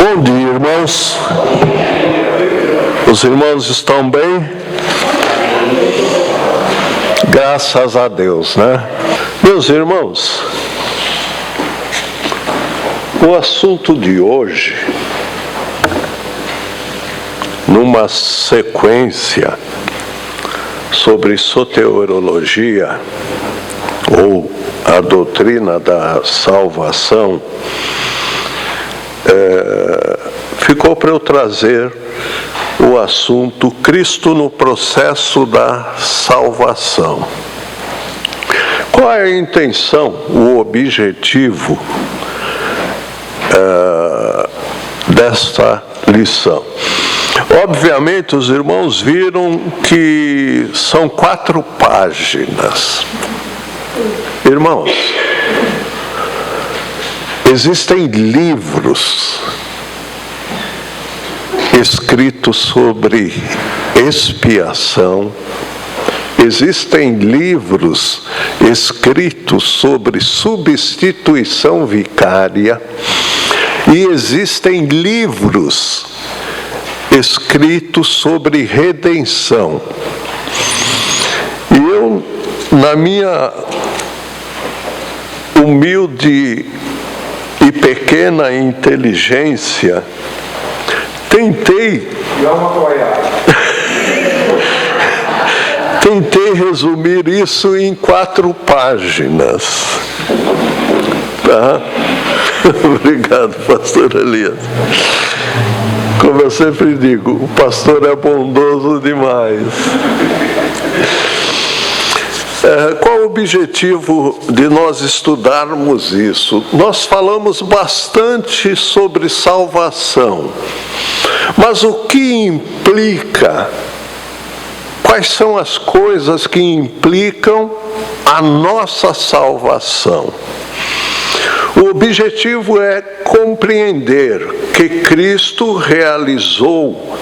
Bom dia, irmãos. Os irmãos estão bem? Graças a Deus, né? Meus irmãos, o assunto de hoje, numa sequência sobre soteriologia, ou a doutrina da salvação, ficou para eu trazer o assunto Cristo no processo da salvação. Qual é a intenção, o objetivo desta lição? Obviamente, os irmãos viram que são 4 páginas. Irmãos, existem livros escritos sobre expiação, existem livros escritos sobre substituição vicária e existem livros escritos sobre redenção. E eu, na minha humilde e pequena inteligência, tentei resumir isso em 4 páginas. Tá? Obrigado, pastor Elias. Como eu sempre digo, o pastor é bondoso demais. Qual o objetivo de nós estudarmos isso? Nós falamos bastante sobre salvação, mas o que implica? Quais são as coisas que implicam a nossa salvação? O objetivo é compreender que Cristo realizou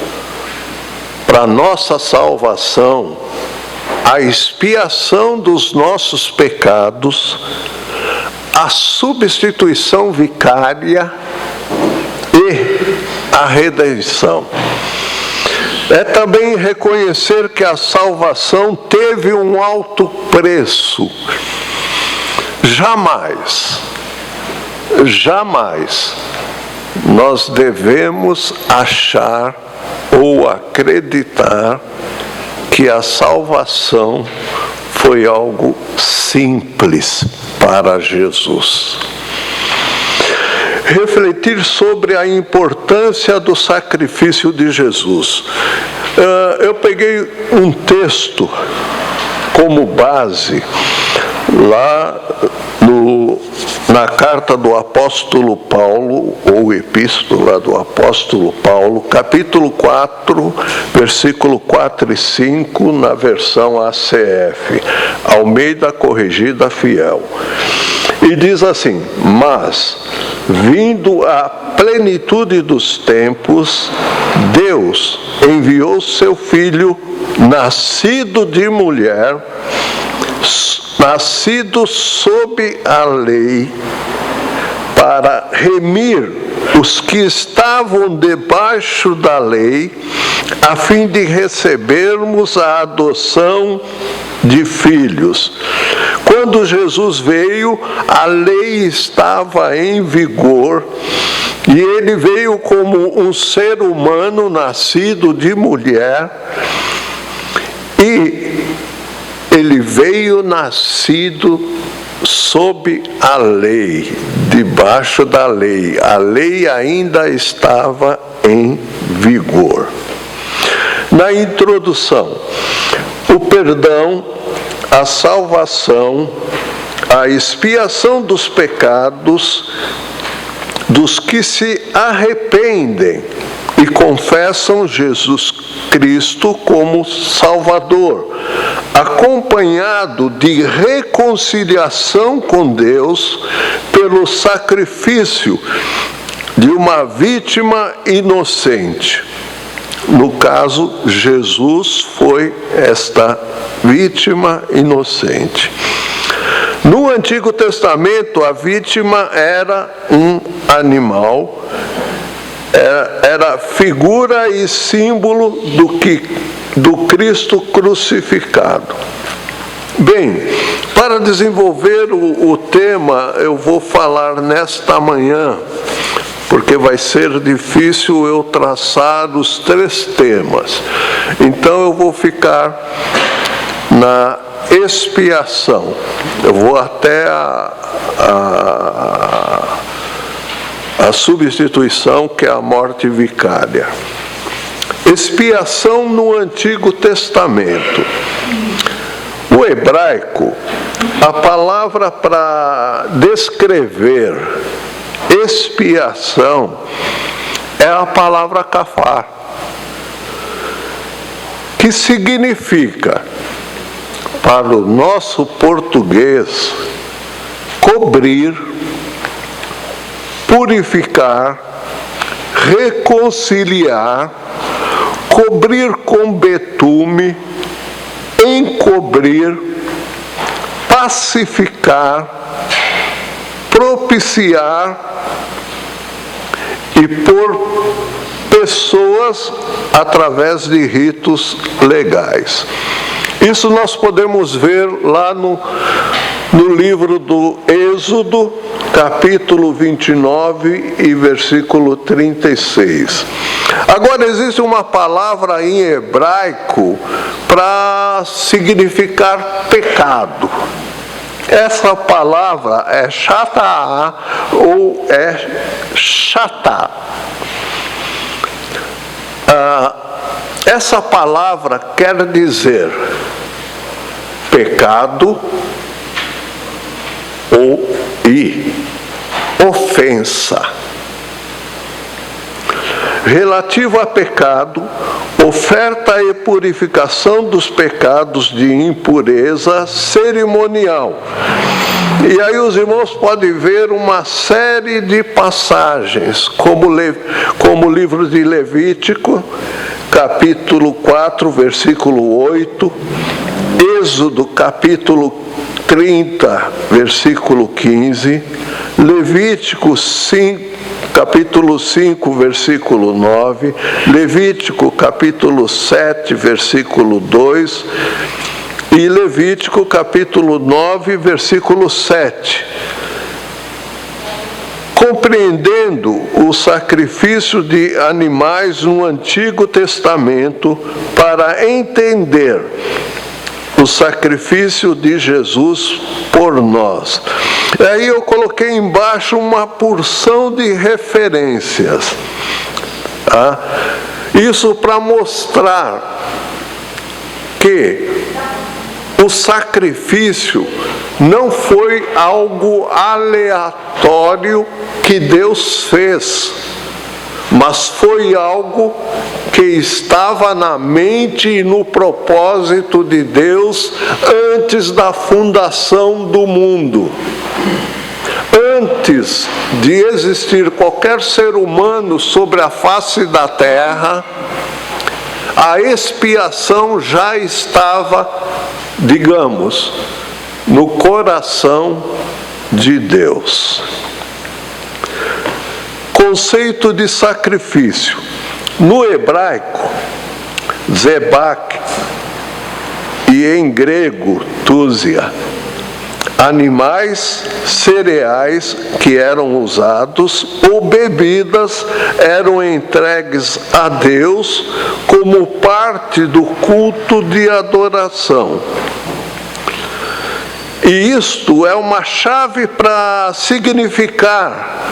para nossa salvação a expiação dos nossos pecados, a substituição vicária e a redenção. É também reconhecer que a salvação teve um alto preço. Jamais nós devemos achar ou acreditar que a salvação foi algo simples para Jesus. Refletir sobre a importância do sacrifício de Jesus. Eu peguei um texto como base lá na carta do apóstolo Paulo, ou epístola do apóstolo Paulo, capítulo 4, versículo 4 e 5, na versão ACF, Almeida Corrigida Fiel. E diz assim: mas, vindo a plenitude dos tempos, Deus enviou seu Filho, nascido de mulher, nascido sob a lei, para remir os que estavam debaixo da lei, a fim de recebermos a adoção de filhos. Quando Jesus veio, a lei estava em vigor, e ele veio como um ser humano nascido de mulher, e ele veio nascido sob a lei, debaixo da lei. A lei ainda estava em vigor. Na introdução, o perdão, a salvação, a expiação dos pecados dos que se arrependem e confessam Jesus Cristo como Salvador, acompanhado de reconciliação com Deus pelo sacrifício de uma vítima inocente. No caso, Jesus foi esta vítima inocente. No Antigo Testamento, a vítima era um animal era figura e símbolo do Cristo crucificado. Bem, para desenvolver o tema, eu vou falar nesta manhã, porque vai ser difícil eu traçar os 3 temas. Então eu vou ficar na expiação. Eu vou até a substituição, que é a morte vicária. Expiação no Antigo Testamento. O hebraico, a palavra para descrever expiação é a palavra kafar, que significa, para o nosso português, cobrir, purificar, reconciliar, cobrir com betume, encobrir, pacificar, propiciar e pôr pessoas através de ritos legais. Isso nós podemos ver lá no livro do Êxodo, capítulo 29 e versículo 36. Agora, existe uma palavra em hebraico para significar pecado. Essa palavra é chataá ou é chatá. Essa palavra quer dizer pecado e ofensa. Relativo a pecado, oferta e purificação dos pecados de impureza cerimonial. E aí os irmãos podem ver uma série de passagens, como o livro de Levítico, capítulo 4, versículo 8, Êxodo, capítulo 30, versículo 15, Levítico 5, capítulo 5, versículo 9, Levítico, capítulo 7, versículo 2, e Levítico, capítulo 9, versículo 7. Compreendendo o sacrifício de animais no Antigo Testamento para entender o sacrifício de Jesus por nós. Aí eu coloquei embaixo uma porção de referências. Isso para mostrar que o sacrifício não foi algo aleatório que Deus fez, mas foi algo que estava na mente e no propósito de Deus antes da fundação do mundo. Antes de existir qualquer ser humano sobre a face da terra, a expiação já estava, digamos, no coração de Deus. Conceito de sacrifício. No hebraico, zebak, e em grego, túzia, animais, cereais que eram usados ou bebidas eram entregues a Deus como parte do culto de adoração. E isto é uma chave para significar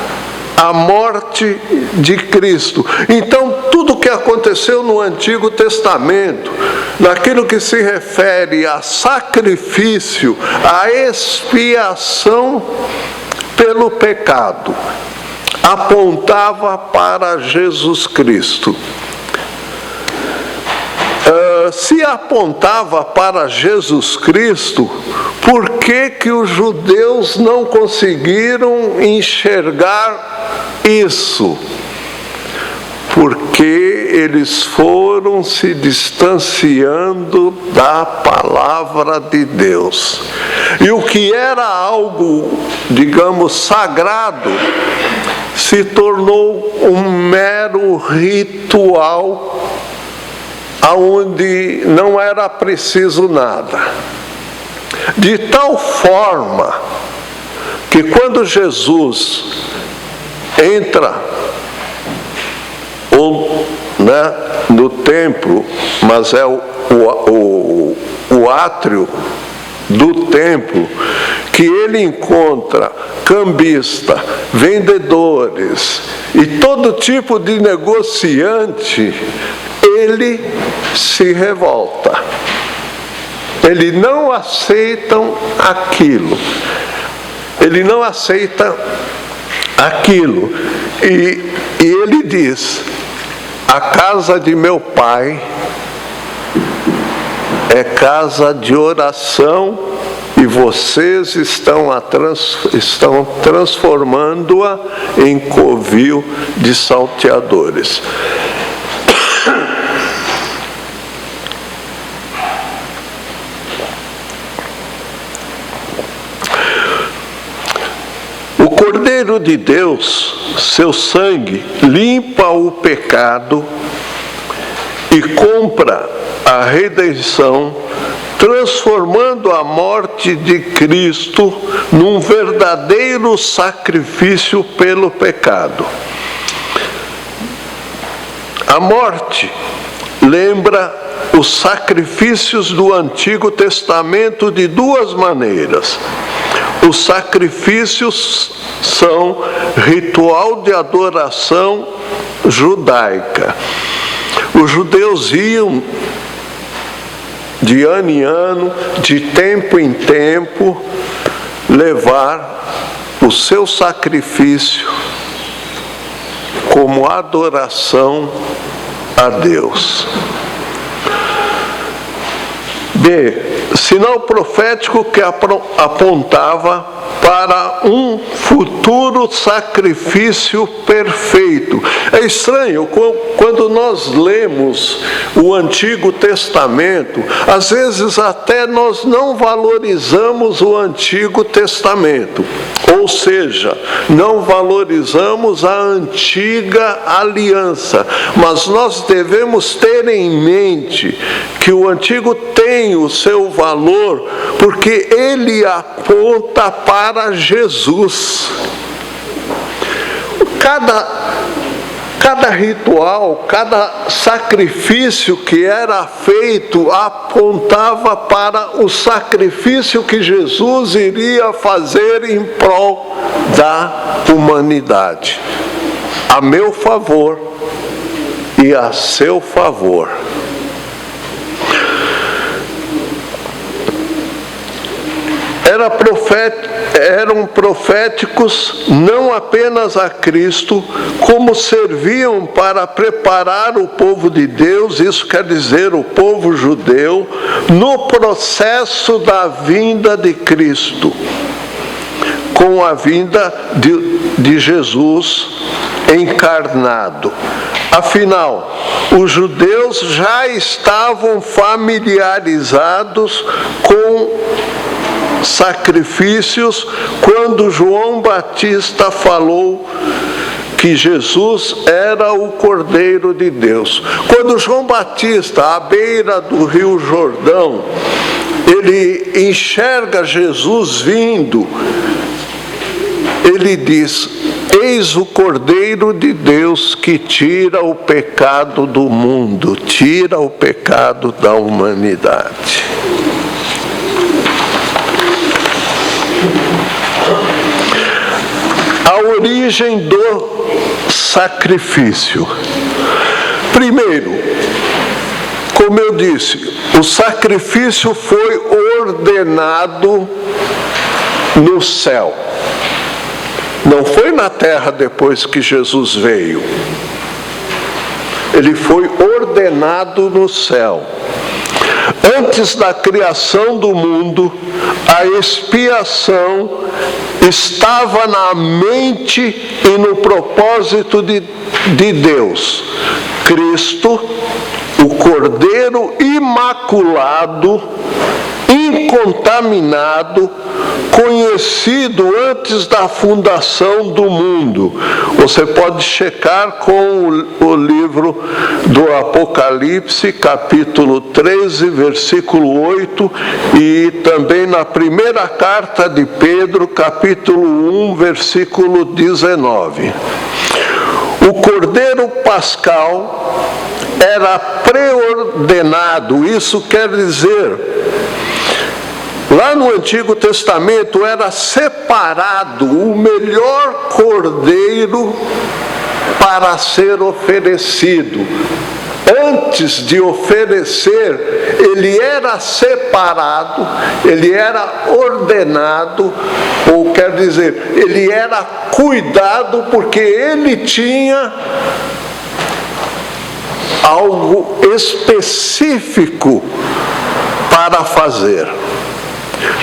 a morte de Cristo. Então, tudo que aconteceu no Antigo Testamento, naquilo que se refere a sacrifício, a expiação pelo pecado, apontava para Jesus Cristo. Se apontava para Jesus Cristo, por que os judeus não conseguiram enxergar isso? Porque porque eles foram se distanciando da palavra de Deus. E o que era algo, digamos, sagrado, se tornou um mero ritual, onde não era preciso nada. De tal forma que quando Jesus entra no templo, mas é o átrio do templo, que ele encontra cambista, vendedores e todo tipo de negociante, ele se revolta. Eles não aceitam aquilo. Ele não aceita aquilo. E ele diz: a casa de meu pai é casa de oração e vocês estão transformando-a em covil de salteadores. O Cordeiro de Deus, seu sangue, limpa o pecado e compra a redenção, transformando a morte de Cristo num verdadeiro sacrifício pelo pecado. A morte lembra os sacrifícios do Antigo Testamento de duas maneiras. Os sacrifícios são ritual de adoração judaica. Os judeus iam de ano em ano, de tempo em tempo, levar o seu sacrifício como adoração a Deus. B. Sinal profético que apontava para um futuro sacrifício perfeito. É estranho, quando nós lemos o Antigo Testamento, às vezes até nós não valorizamos o Antigo Testamento, ou seja, não valorizamos a antiga aliança, mas nós devemos ter em mente que o Antigo tem o seu valor, porque ele aponta para Jesus. Cada ritual, cada sacrifício que era feito apontava para o sacrifício que Jesus iria fazer em prol da humanidade, a meu favor e a seu favor. Eram proféticos não apenas a Cristo, como serviam para preparar o povo de Deus, isso quer dizer o povo judeu, no processo da vinda de Cristo, com a vinda de Jesus encarnado. Afinal, os judeus já estavam familiarizados com sacrifícios quando João Batista falou que Jesus era o Cordeiro de Deus. Quando João Batista, à beira do Rio Jordão, ele enxerga Jesus vindo, ele diz: eis o Cordeiro de Deus que tira o pecado do mundo, tira o pecado da humanidade. A origem do sacrifício. Primeiro, como eu disse, o sacrifício foi ordenado no céu. Não foi na terra depois que Jesus veio. Ele foi ordenado no céu. Antes da criação do mundo, a expiação estava na mente e no propósito de Deus. Cristo, o Cordeiro imaculado, incontaminado, conhecido antes da fundação do mundo. Você pode checar com o livro do Apocalipse, capítulo 13, versículo 8, e também na primeira carta de Pedro, capítulo 1, versículo 19. O Cordeiro Pascal era preordenado, isso quer dizer, lá no Antigo Testamento era separado o melhor cordeiro para ser oferecido. Antes de oferecer, ele era separado, ele era ordenado, ou quer dizer, ele era cuidado, porque ele tinha algo específico para fazer.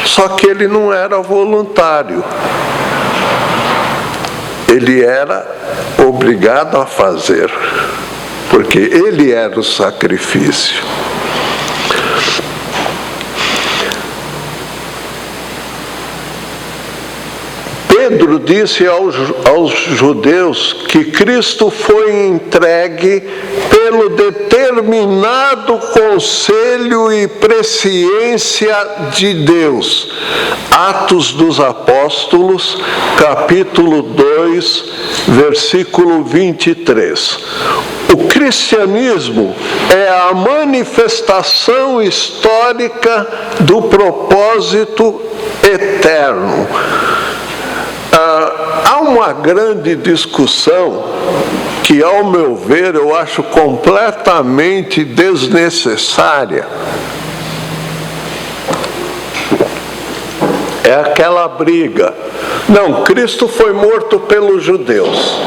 Só que ele não era voluntário. Ele era obrigado a fazer, porque ele era o sacrifício. Pedro disse aos judeus que Cristo foi entregue pelo determinado conselho e presciência de Deus. Atos dos Apóstolos, capítulo 2, versículo 23. O cristianismo é a manifestação histórica do propósito eterno. Há uma grande discussão que, ao meu ver, eu acho completamente desnecessária. É aquela briga. Não, Cristo foi morto pelos judeus.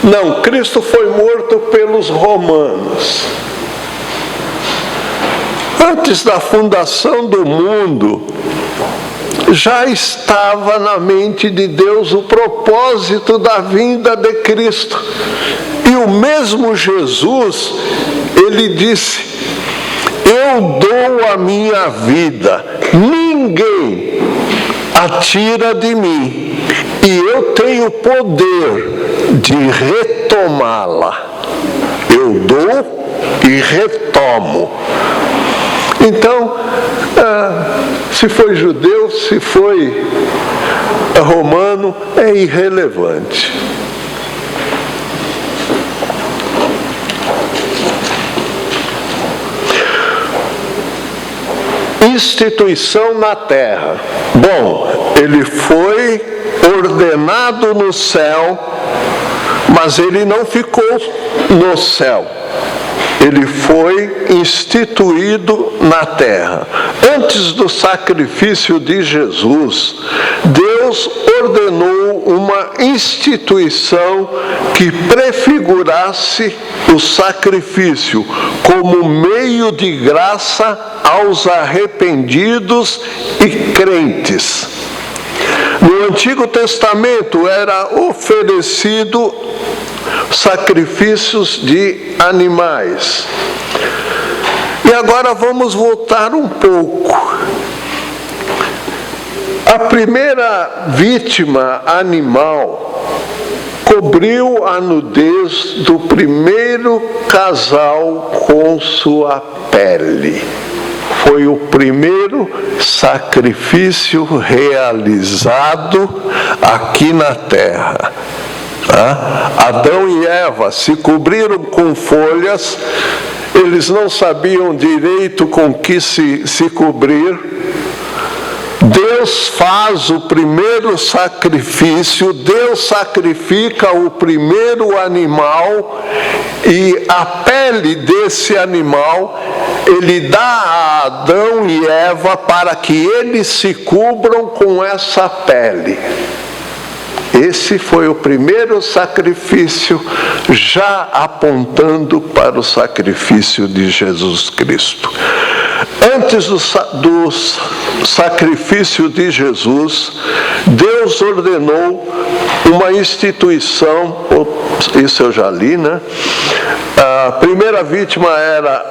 Não, Cristo foi morto pelos romanos. Antes da fundação do mundo, já estava na mente de Deus o propósito da vinda de Cristo. E o mesmo Jesus, ele disse: eu dou a minha vida, ninguém a tira de mim, e eu tenho poder de retomá-la. Eu dou e retomo. Então, se foi judeu, se foi romano, é irrelevante. Instituição na terra. Bom, ele foi ordenado no céu, mas ele não ficou no céu. Ele foi instituído na terra. Antes do sacrifício de Jesus, Deus ordenou uma instituição que prefigurasse o sacrifício como meio de graça aos arrependidos e crentes. No Antigo Testamento era oferecido sacrifícios de animais. E agora vamos voltar um pouco. A primeira vítima animal cobriu a nudez do primeiro casal com sua pele. Foi o primeiro sacrifício realizado aqui na terra. Adão e Eva se cobriram com folhas, eles não sabiam direito com que se cobrir. Deus faz o primeiro sacrifício, Deus sacrifica o primeiro animal, e a pele desse animal ele dá a Adão e Eva para que eles se cubram com essa pele. Esse foi o primeiro sacrifício, já apontando para o sacrifício de Jesus Cristo. Antes do sacrifício de Jesus, Deus ordenou uma instituição, isso eu já li, né? A primeira vítima era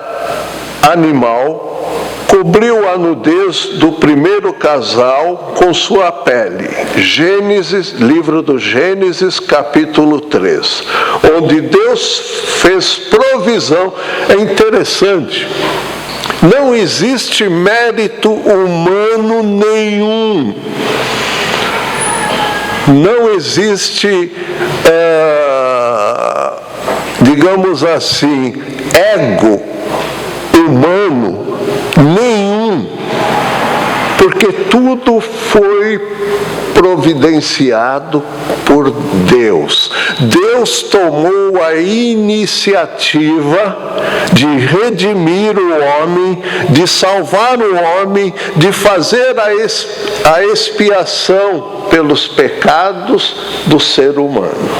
animal, cobriu a nudez do primeiro casal com sua pele. Gênesis, livro do Gênesis, capítulo 3, onde Deus fez provisão. É interessante, não existe mérito humano nenhum, não existe, digamos assim, ego humano nenhum, porque tudo foi providenciado por Deus. Deus tomou a iniciativa de redimir o homem, de salvar o homem, de fazer a expiação pelos pecados do ser humano.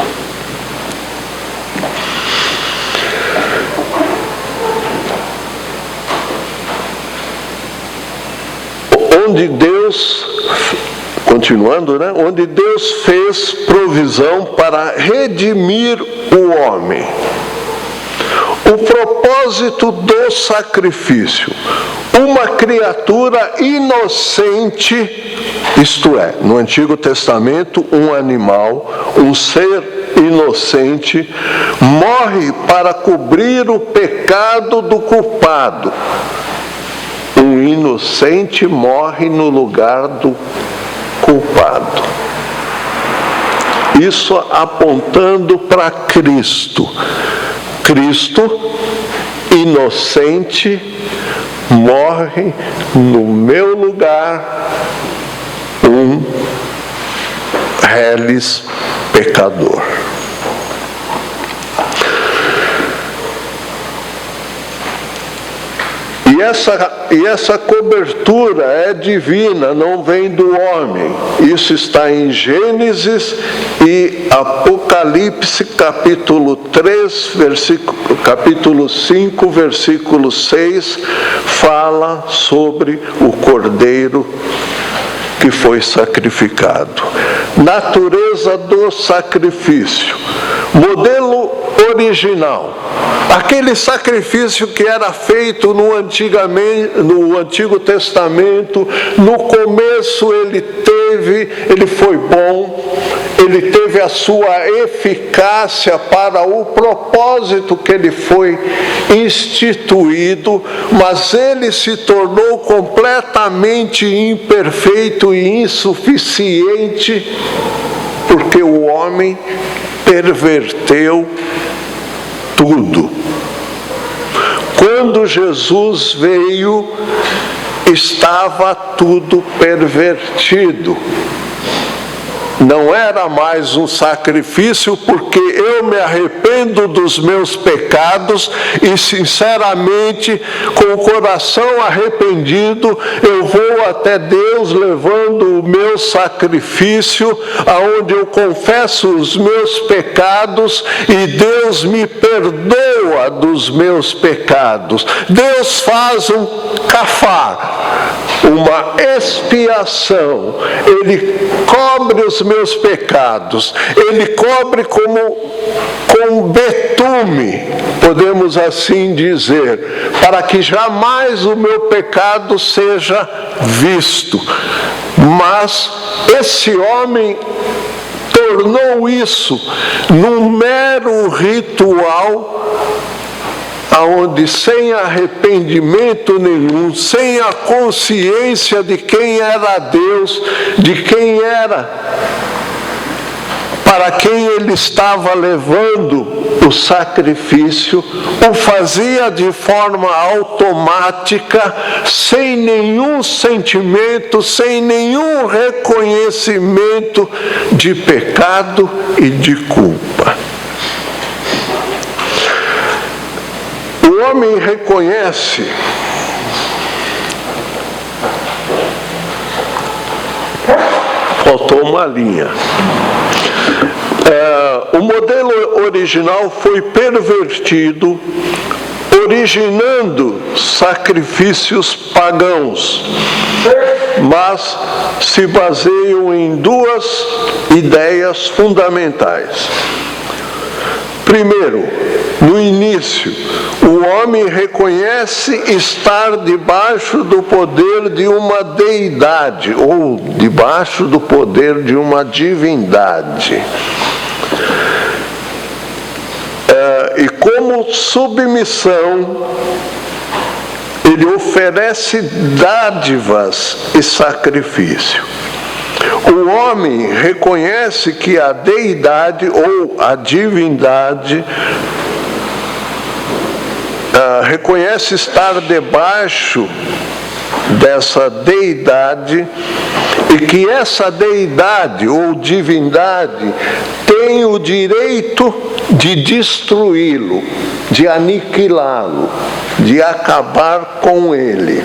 Onde Deus, continuando, onde Deus fez provisão para redimir o homem. O propósito do sacrifício, uma criatura inocente, isto é, no Antigo Testamento, um animal, um ser inocente, morre para cobrir o pecado do culpado. Um inocente morre no lugar do culpado. Isso apontando para Cristo. Cristo, inocente, morre no meu lugar, um reles pecador. E essa cobertura é divina, não vem do homem. Isso está em Gênesis e Apocalipse, capítulo 3, capítulo 5, versículo 6, fala sobre o cordeiro que foi sacrificado. Natureza do sacrifício. Modelo original. Aquele sacrifício que era feito no Antigo Testamento, no começo ele foi bom, ele teve a sua eficácia para o propósito que ele foi instituído, mas ele se tornou completamente imperfeito e insuficiente, porque o homem perverteu tudo. Quando Jesus veio, estava tudo pervertido. Não era mais um sacrifício, porque eu me arrependo dos meus pecados e, sinceramente, com o coração arrependido, eu vou até Deus levando o meu sacrifício, aonde eu confesso os meus pecados e Deus me perdoa dos meus pecados. Deus faz um kafar, uma expiação. Ele cobre os meus pecados, ele cobre com betume, podemos assim dizer, para que jamais o meu pecado seja visto. Mas esse homem tornou isso num mero ritual, aonde sem arrependimento nenhum, sem a consciência de quem era Deus, de quem era, para quem ele estava levando o sacrifício, o fazia de forma automática, sem nenhum sentimento, sem nenhum reconhecimento de pecado e de culpa. O homem reconhece faltou uma linha. O modelo original foi pervertido, originando sacrifícios pagãos, mas se baseiam em duas ideias fundamentais. Primeiro, No início, o homem reconhece estar debaixo do poder de uma deidade, ou debaixo do poder de uma divindade. E como submissão, ele oferece dádivas e sacrifício. O homem reconhece que a deidade ou a divindade reconhece estar debaixo dessa deidade e que essa deidade ou divindade tem o direito de destruí-lo, de aniquilá-lo, de acabar com ele,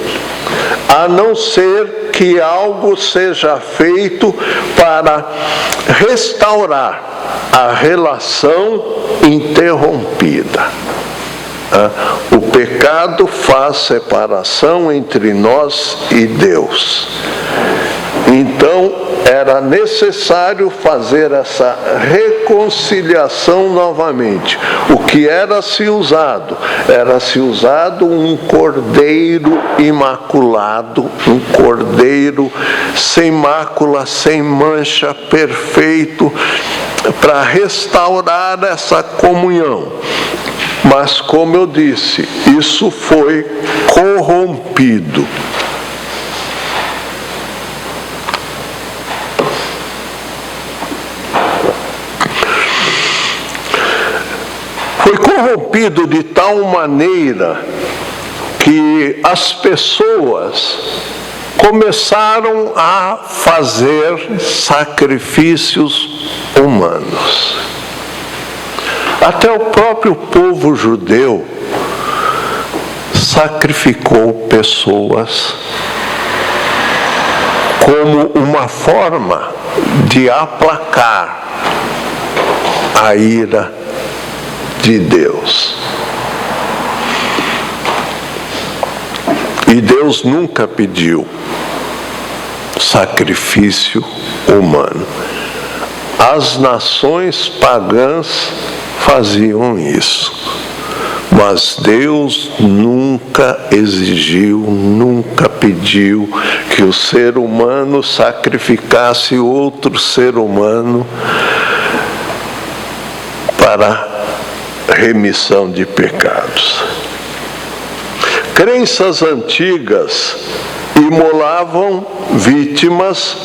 a não ser que algo seja feito para restaurar a relação interrompida. O pecado faz separação entre nós e Deus. Então, era necessário fazer essa reconciliação novamente. O que era-se usado? Era-se usado um cordeiro imaculado, um cordeiro sem mácula, sem mancha, perfeito, para restaurar essa comunhão. Mas, como eu disse, isso foi corrompido. Foi corrompido de tal maneira que as pessoas começaram a fazer sacrifícios humanos. Até o próprio povo judeu sacrificou pessoas como uma forma de aplacar a ira de Deus. E Deus nunca pediu sacrifício humano. As nações pagãs faziam isso, mas Deus nunca exigiu, nunca pediu que o ser humano sacrificasse outro ser humano para remissão de pecados. Crenças antigas imolavam vítimas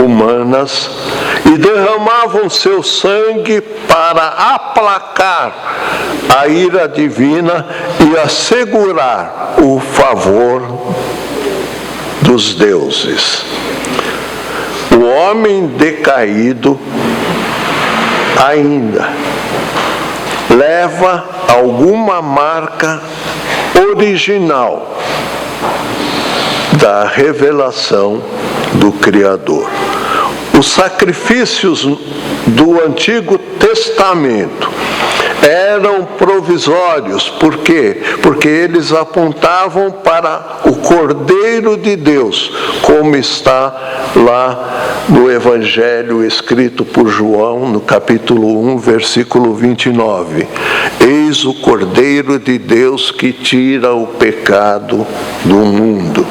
humanas e derramavam seu sangue para aplacar a ira divina e assegurar o favor dos deuses. O homem decaído ainda leva alguma marca original da revelação do Criador. Os sacrifícios do Antigo Testamento eram provisórios. Por quê? Porque eles apontavam para o Cordeiro de Deus, como está lá no Evangelho escrito por João, no capítulo 1, versículo 29. Eis o Cordeiro de Deus que tira o pecado do mundo,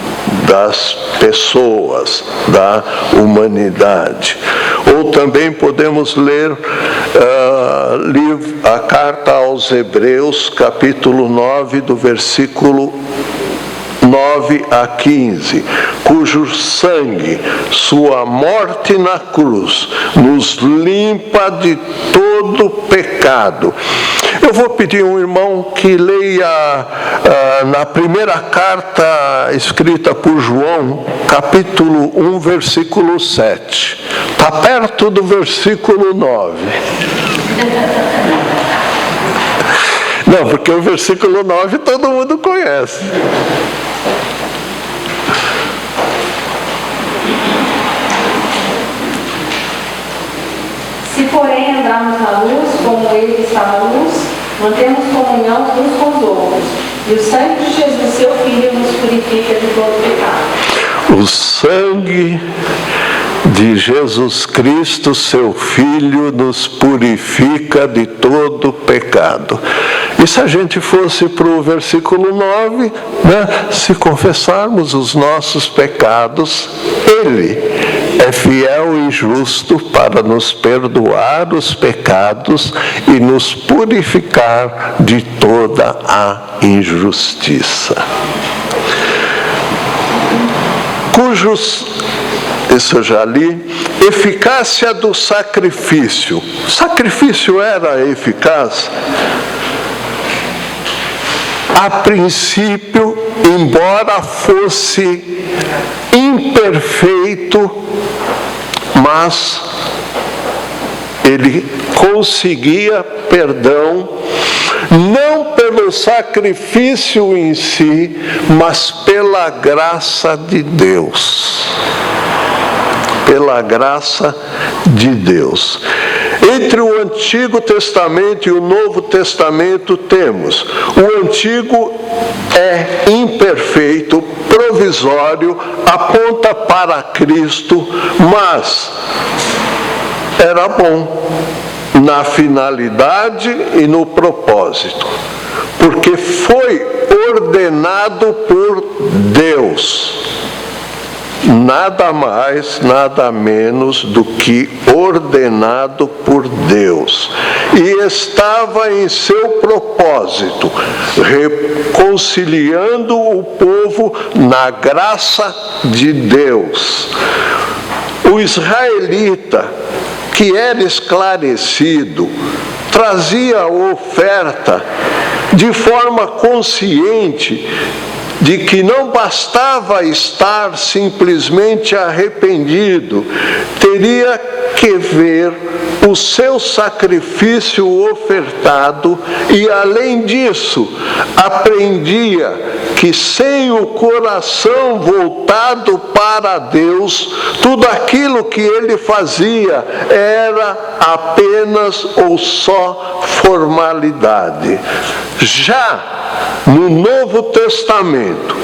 das pessoas, da humanidade. Ou também podemos ler a carta aos Hebreus, capítulo 9, do versículo 9 a 15, cujo sangue, sua morte na cruz, nos limpa de todo pecado. Eu vou pedir a um irmão que leia na primeira carta escrita por João, capítulo 1, versículo 7. Está perto do versículo 9. Não, porque o versículo 9 todo mundo conhece. Se, porém, andarmos na luz, como Ele está na luz, mantemos comunhão uns com os outros. E o sangue de Jesus, seu Filho, nos purifica de todo pecado. O sangue de Jesus Cristo, seu Filho, nos purifica de todo pecado. E se a gente fosse para o versículo 9, né? Se confessarmos os nossos pecados, Ele é fiel e justo para nos perdoar os pecados e nos purificar de toda a injustiça. Cujos, isso eu já li, eficácia do sacrifício. O sacrifício era eficaz? A princípio, embora fosse imperfeito, mas ele conseguia perdão, não pelo sacrifício em si, mas pela graça de Deus. Pela graça de Deus. Entre o Antigo Testamento e o Novo Testamento temos: o Antigo é imperfeito, provisório, aponta para Cristo, mas era bom na finalidade e no propósito, porque foi ordenado por Deus. Nada mais, nada menos do que ordenado por Deus. E estava em seu propósito, reconciliando o povo na graça de Deus. O israelita, que era esclarecido, trazia a oferta de forma consciente de que não bastava estar simplesmente arrependido, teria que ver o seu sacrifício ofertado e, além disso, aprendia que sem o coração voltado para Deus, tudo aquilo que ele fazia era apenas ou só formalidade. Já no Novo Testamento,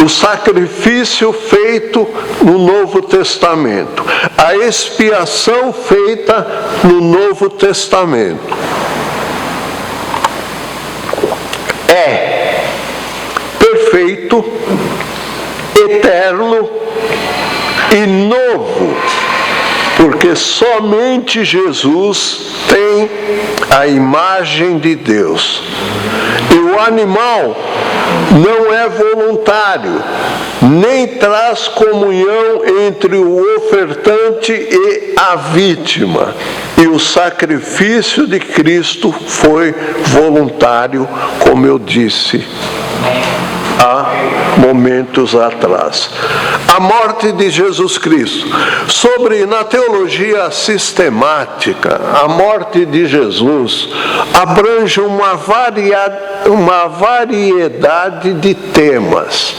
o sacrifício feito no Novo Testamento, a expiação feita no Novo Testamento é perfeito, eterno e novo, porque somente Jesus tem a imagem de Deus. E o animal não é voluntário, nem traz comunhão entre o ofertante e a vítima. E o sacrifício de Cristo foi voluntário, como eu disse há momentos atrás. A morte de Jesus Cristo. Na teologia sistemática, a morte de Jesus abrange uma variedade de temas.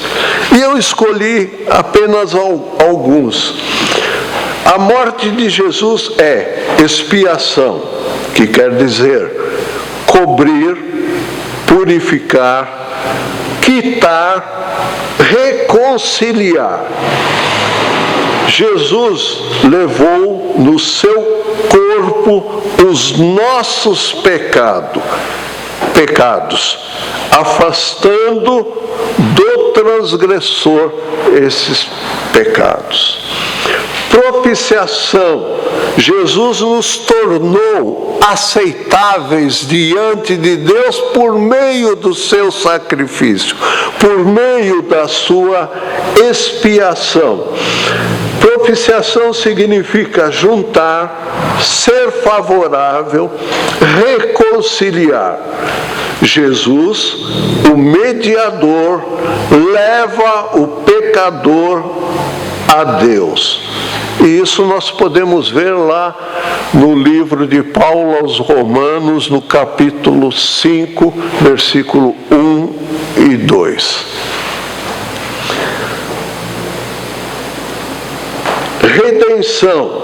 E eu escolhi apenas alguns. A morte de Jesus é expiação, que quer dizer cobrir, purificar, quitar, reconciliar. Jesus levou no seu corpo os nossos pecados, afastando do transgressor esses pecados. Propiciação. Jesus nos tornou aceitáveis diante de Deus por meio do seu sacrifício, por meio da sua expiação. Propiciação significa juntar, ser favorável, reconciliar. Jesus, o mediador, leva o pecador a Deus. E isso nós podemos ver lá no livro de Paulo aos Romanos, no capítulo 5, versículo 1 e 2. Redenção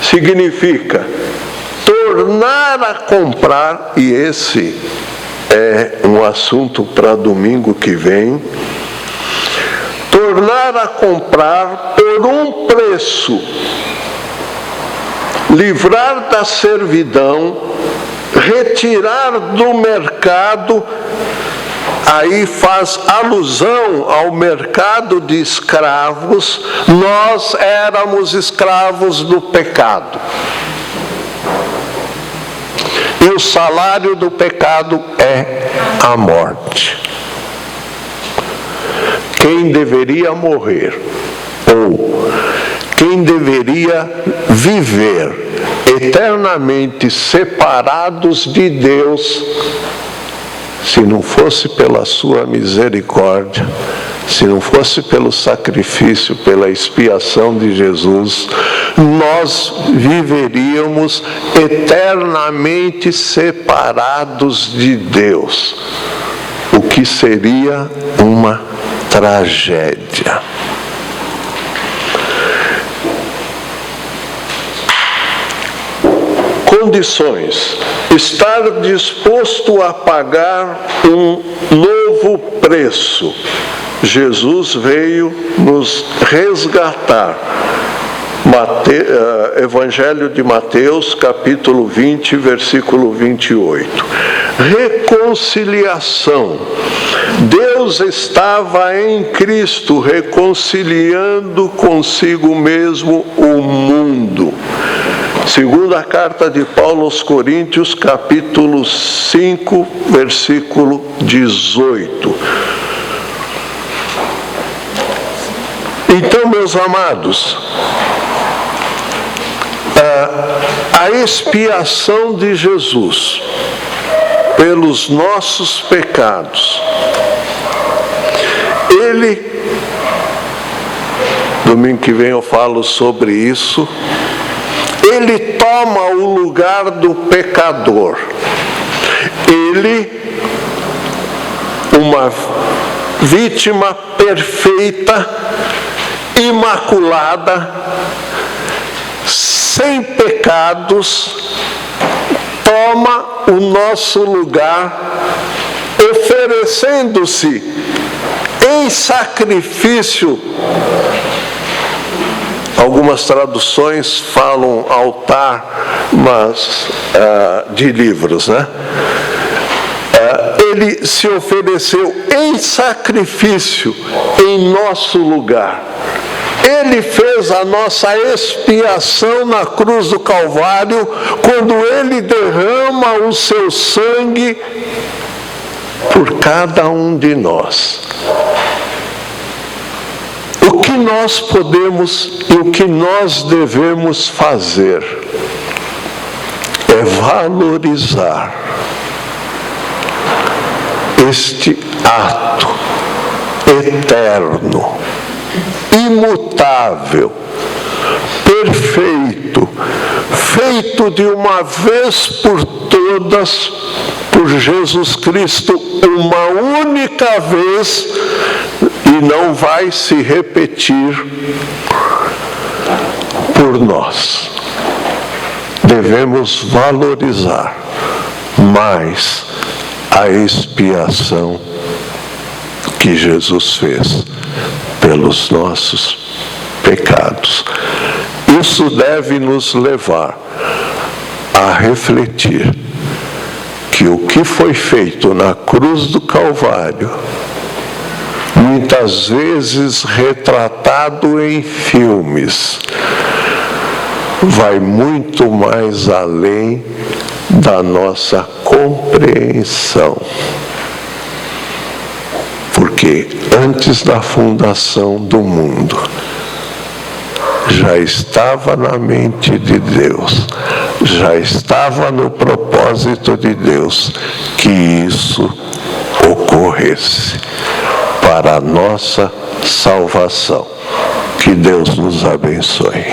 significa tornar a comprar, e esse é um assunto para domingo que vem, tornar a comprar por um preço, livrar da servidão retirar do mercado, aí faz alusão ao mercado de escravos. Nós éramos escravos do pecado. E o salário do pecado é a morte. Quem deveria morrer, ou quem deveria viver eternamente separados de Deus, se não fosse pela sua misericórdia, se não fosse pelo sacrifício, pela expiação de Jesus, nós viveríamos eternamente separados de Deus, o que seria uma tragédia. Condições: estar disposto a pagar um novo preço. Jesus veio nos resgatar. Evangelho de Mateus, capítulo 20, versículo 28. Reconciliação. Deus estava em Cristo reconciliando consigo mesmo o mundo. Segunda carta de Paulo aos Coríntios, capítulo 5, versículo 18. Então, meus amados, a expiação de Jesus pelos nossos pecados, domingo que vem eu falo sobre isso, ele toma o lugar do pecador. Ele, uma vítima perfeita, imaculada, sem pecados, toma o nosso lugar, oferecendo-se em sacrifício. Algumas traduções falam altar, mas de livros, né? Ele se ofereceu em sacrifício em nosso lugar. Ele fez a nossa expiação na cruz do Calvário, quando ele derrama o seu sangue por cada um de nós. O que nós podemos e o que nós devemos fazer é valorizar este ato eterno, imutável, perfeito, feito de uma vez por todas por Jesus Cristo, uma única vez, e não vai se repetir por nós. Devemos valorizar mais a expiação que Jesus fez pelos nossos pecados. Isso deve nos levar a refletir que o que foi feito na cruz do Calvário, muitas vezes retratado em filmes, vai muito mais além da nossa compreensão. Porque antes da fundação do mundo, já estava na mente de Deus, já estava no propósito de Deus que isso ocorresse para a nossa salvação. Que Deus nos abençoe.